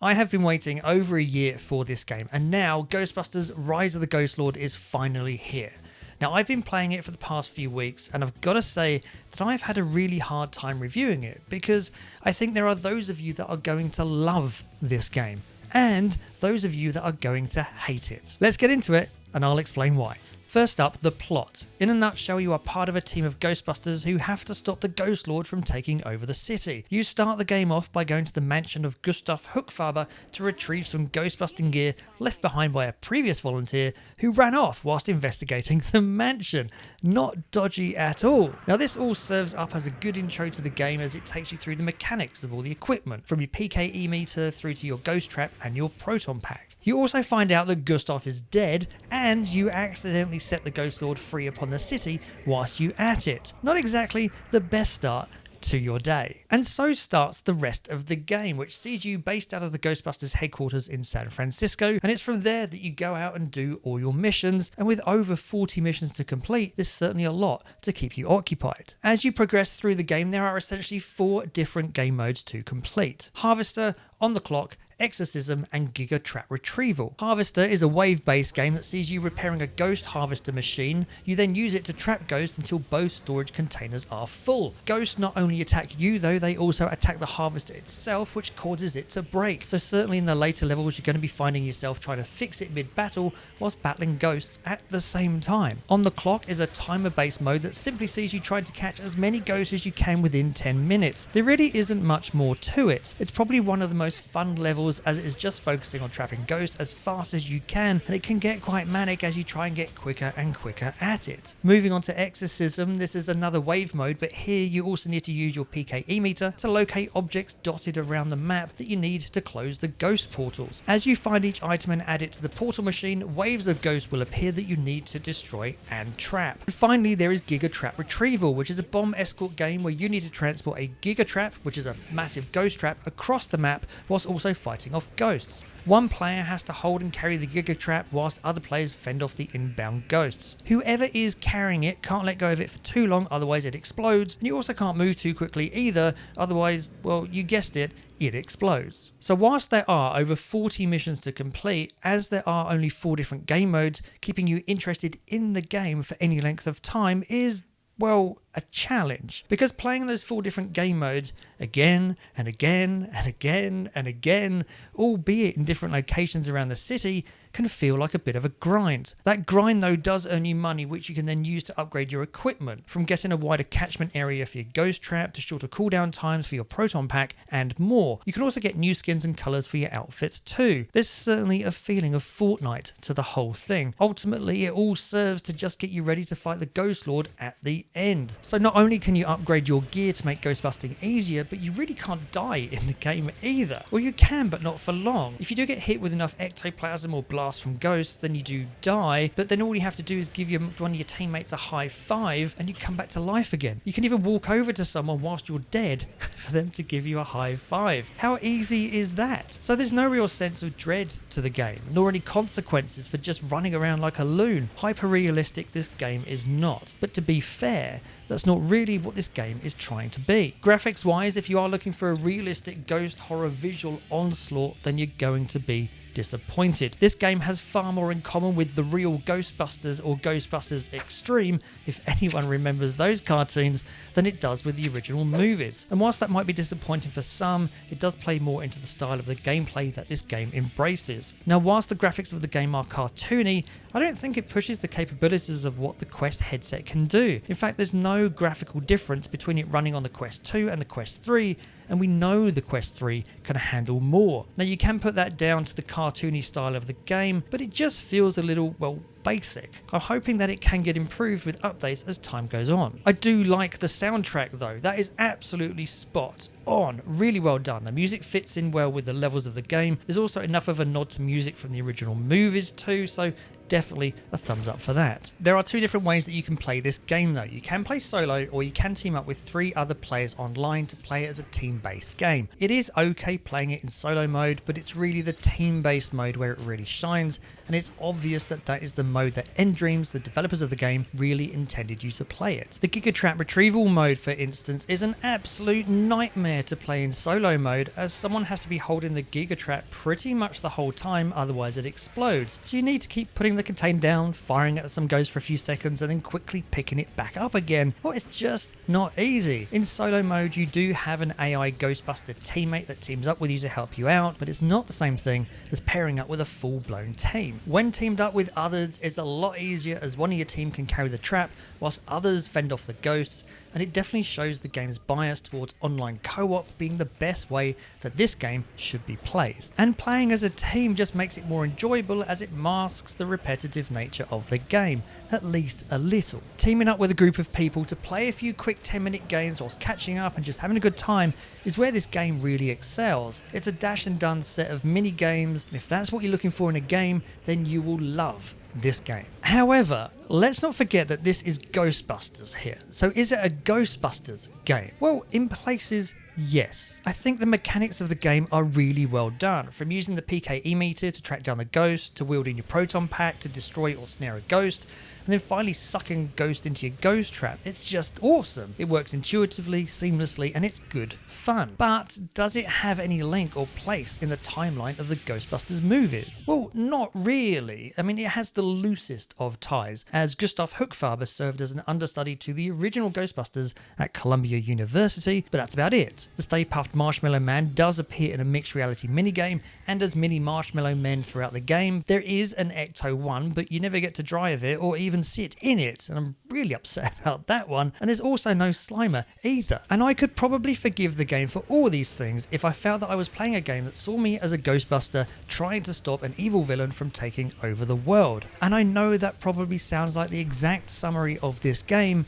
I have been waiting over a year for this game, and now Ghostbusters Rise of the Ghost Lord is finally here. Now, I've been playing it for the past few weeks, and I've got to say that I've had a really hard time reviewing it, because I think there are those of you that are going to love this game, and those of you that are going to hate it. Let's get into it, and I'll explain why. First up, the plot. In a nutshell, you are part of a team of Ghostbusters who have to stop the Ghost Lord from taking over the city. You start the game off by going to the mansion of Gustav Hookfaber to retrieve some Ghostbusting gear left behind by a previous volunteer who ran off whilst investigating the mansion. Not dodgy at all. Now, this all serves up as a good intro to the game as it takes you through the mechanics of all the equipment, from your PKE meter through to your Ghost Trap and your Proton Pack. You also find out that Gustav is dead, and you accidentally set the Ghost Lord free upon the city whilst you at it. Not exactly the best start to your day. And so starts the rest of the game, which sees you based out of the Ghostbusters headquarters in San Francisco, and it's from there that you go out and do all your missions, and with over 40 missions to complete, there's certainly a lot to keep you occupied. As you progress through the game, there are essentially 4 different game modes to complete: Harvester, On the Clock, Exorcism, and Giga Trap Retrieval. Harvester is a wave-based game that sees you repairing a ghost harvester machine. You then use it to trap ghosts until both storage containers are full. Ghosts not only attack you though, they also attack the harvester itself, which causes it to break. So certainly in the later levels, you're going to be finding yourself trying to fix it mid-battle whilst battling ghosts at the same time. On the Clock is a timer-based mode that simply sees you trying to catch as many ghosts as you can within 10 minutes. There really isn't much more to it. It's probably one of the most fun levels as it is just focusing on trapping ghosts as fast as you can, and it can get quite manic as you try and get quicker and quicker at it. Moving on to Exorcism, this is another wave mode, but here you also need to use your PKE meter to locate objects dotted around the map that you need to close the ghost portals. As you find each item and add it to the portal machine, waves of ghosts will appear that you need to destroy and trap. And finally, there is Giga Trap Retrieval, which is a bomb escort game where you need to transport a Giga Trap, which is a massive ghost trap, across the map whilst also fighting off ghosts. One player has to hold and carry the Giga Trap whilst other players fend off the inbound ghosts. Whoever is carrying it can't let go of it for too long, otherwise it explodes, and you also can't move too quickly either, otherwise, well, you guessed it, it explodes. So whilst there are over 40 missions to complete, as there are only 4 different game modes, keeping you interested in the game for any length of time is, well, a challenge, because playing those 4 different game modes again and again and again and again, albeit in different locations around the city, can feel like a bit of a grind. That grind though does earn you money, which you can then use to upgrade your equipment, from getting a wider catchment area for your ghost trap to shorter cooldown times for your proton pack and more. You can also get new skins and colours for your outfits too. There's certainly a feeling of Fortnite to the whole thing. Ultimately, it all serves to just get you ready to fight the Ghost Lord at the end. So not only can you upgrade your gear to make ghostbusting easier, but you really can't die in the game either. Well, you can, but not for long. If you do get hit with enough ectoplasm or blast from ghosts, then you do die, but then all you have to do is give one of your teammates a high five and you come back to life again. You can even walk over to someone whilst you're dead for them to give you a high five. How easy is that? So there's no real sense of dread to the game, nor any consequences for just running around like a loon. Hyper-realistic this game is not, but to be fair, that's not really what this game is trying to be. Graphics wise, if you are looking for a realistic ghost horror visual onslaught, then you're going to be disappointed. This game has far more in common with the real Ghostbusters or Ghostbusters Extreme, if anyone remembers those cartoons, than it does with the original movies. And whilst that might be disappointing for some, it does play more into the style of the gameplay that this game embraces. Now, whilst the graphics of the game are cartoony, I don't think it pushes the capabilities of what the Quest headset can do. In fact, there's no graphical difference between it running on the Quest 2 and the Quest 3, and we know the Quest 3 can handle more. Now, you can put that down to the cartoony style of the game, but it just feels a little, well, basic. I'm hoping that it can get improved with updates as time goes on. I do like the soundtrack though. That is absolutely spot on. Really well done. The music fits in well with the levels of the game. There's also enough of a nod to music from the original movies too, so definitely a thumbs up for that. There are 2 different ways that you can play this game though. You can play solo, or you can team up with 3 other players online to play it as a team-based game. It is okay playing it in solo mode, but it's really the team-based mode where it really shines, and it's obvious that that is the mode that nDreams, the developers of the game, really intended you to play it. The Giga Trap retrieval mode, for instance, is an absolute nightmare to play in solo mode, as someone has to be holding the Giga Trap pretty much the whole time, otherwise it explodes. So you need to keep putting the container down, firing at some ghosts for a few seconds, and then quickly picking it back up again. Well, it's just not easy. In solo mode, you do have an AI Ghostbuster teammate that teams up with you to help you out, but it's not the same thing as pairing up with a full-blown team. When teamed up with others, it's a lot easier, as one of your team can carry the trap whilst others fend off the ghosts, and it definitely shows the game's bias towards online co-op being the best way that this game should be played. And playing as a team just makes it more enjoyable, as it masks the repetitive nature of the game, at least a little. Teaming up with a group of people to play a few quick 10-minute games whilst catching up and just having a good time is where this game really excels. It's a dash and done set of mini games, and if that's what you're looking for in a game, then you will love this game. However, let's not forget that this is Ghostbusters here. So is it a Ghostbusters game? Well, in places, yes. I think the mechanics of the game are really well done, from using the PKE meter to track down the ghost, to wielding your proton pack to destroy or snare a ghost, and then finally sucking ghost into your ghost trap. It's just awesome. It works intuitively, seamlessly, and it's good fun. But does it have any link or place in the timeline of the Ghostbusters movies? Well, not really. I mean, it has the loosest of ties, as Gustav Hookfarber served as an understudy to the original Ghostbusters at Columbia University, but that's about it. The Stay Puft Marshmallow Man does appear in a mixed reality minigame, and as mini marshmallow men throughout the game. There is an Ecto-1, but you never get to drive it or even sit in it, and I'm really upset about that one. And there's also no Slimer either. And I could probably forgive the game for all these things if I felt that I was playing a game that saw me as a Ghostbuster trying to stop an evil villain from taking over the world. And I know that probably sounds like the exact summary of this game,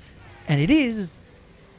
and it is,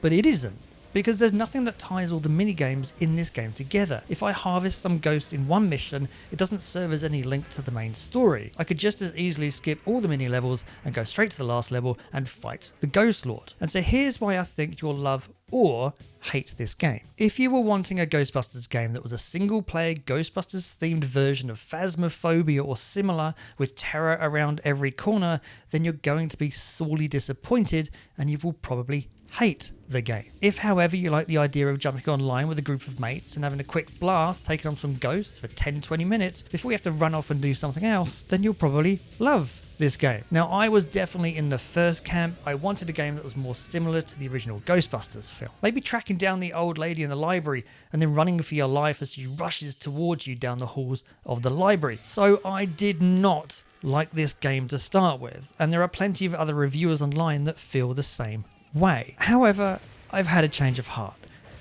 but it isn't. Because there's nothing that ties all the minigames in this game together. If I harvest some ghosts in one mission, it doesn't serve as any link to the main story. I could just as easily skip all the mini levels and go straight to the last level and fight the Ghost Lord. And so here's why I think you'll love or hate this game. If you were wanting a Ghostbusters game that was a single player Ghostbusters themed version of Phasmophobia or similar, with terror around every corner, then you're going to be sorely disappointed and you will probably hate the game. If, however, you like the idea of jumping online with a group of mates and having a quick blast, taking on some ghosts for 10-20 minutes before you have to run off and do something else, then you'll probably love this game. Now, I was definitely in the first camp. I wanted a game that was more similar to the original Ghostbusters film. Maybe tracking down the old lady in the library and then running for your life as she rushes towards you down the halls of the library. So I did not like this game to start with, and there are plenty of other reviewers online that feel the same way. However, I've had a change of heart,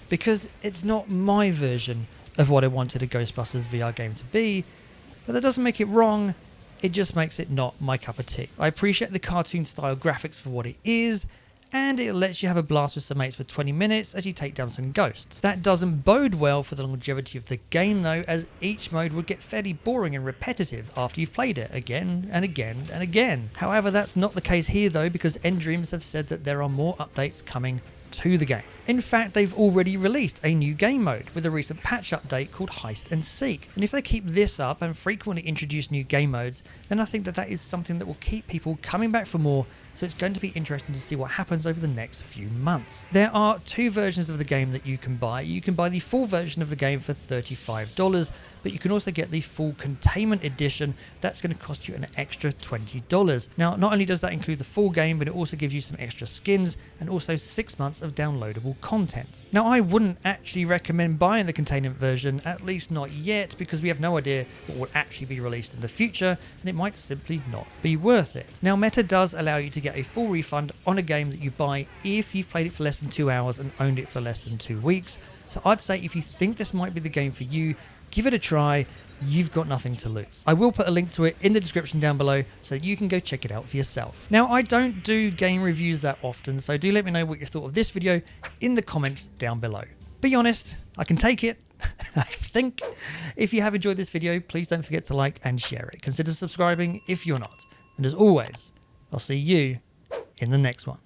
because it's not my version of what I wanted a Ghostbusters VR game to be, but that doesn't make it wrong, it just makes it not my cup of tea. I appreciate the cartoon style graphics for what it is, and it lets you have a blast with some mates for 20 minutes as you take down some ghosts. That doesn't bode well for the longevity of the game though, as each mode would get fairly boring and repetitive after you've played it again and again and again. However, that's not the case here though, because nDreams have said that there are more updates coming to the game. In fact, they've already released a new game mode with a recent patch update called Heist and Seek. And if they keep this up and frequently introduce new game modes, then I think that that is something that will keep people coming back for more, so it's going to be interesting to see what happens over the next few months. There are two versions of the game that you can buy. You can buy the full version of the game for $35, but you can also get the full containment edition. That's going to cost you an extra $20. Now, not only does that include the full game, but it also gives you some extra skins and also 6 months of downloadable content. Now, I wouldn't actually recommend buying the containment version, at least not yet, because we have no idea what will actually be released in the future, and it might simply not be worth it. Now, Meta does allow you to get a full refund on a game that you buy if you've played it for less than 2 hours and owned it for less than 2 weeks. So I'd say if you think this might be the game for you, give it a try. You've got nothing to lose. I will put a link to it in the description down below so you can go check it out for yourself. Now, I don't do game reviews that often, so do let me know what you thought of this video in the comments down below. Be honest, I can take it. I think. If you have enjoyed this video, please don't forget to like and share it. Consider subscribing if you're not. And as always, I'll see you in the next one.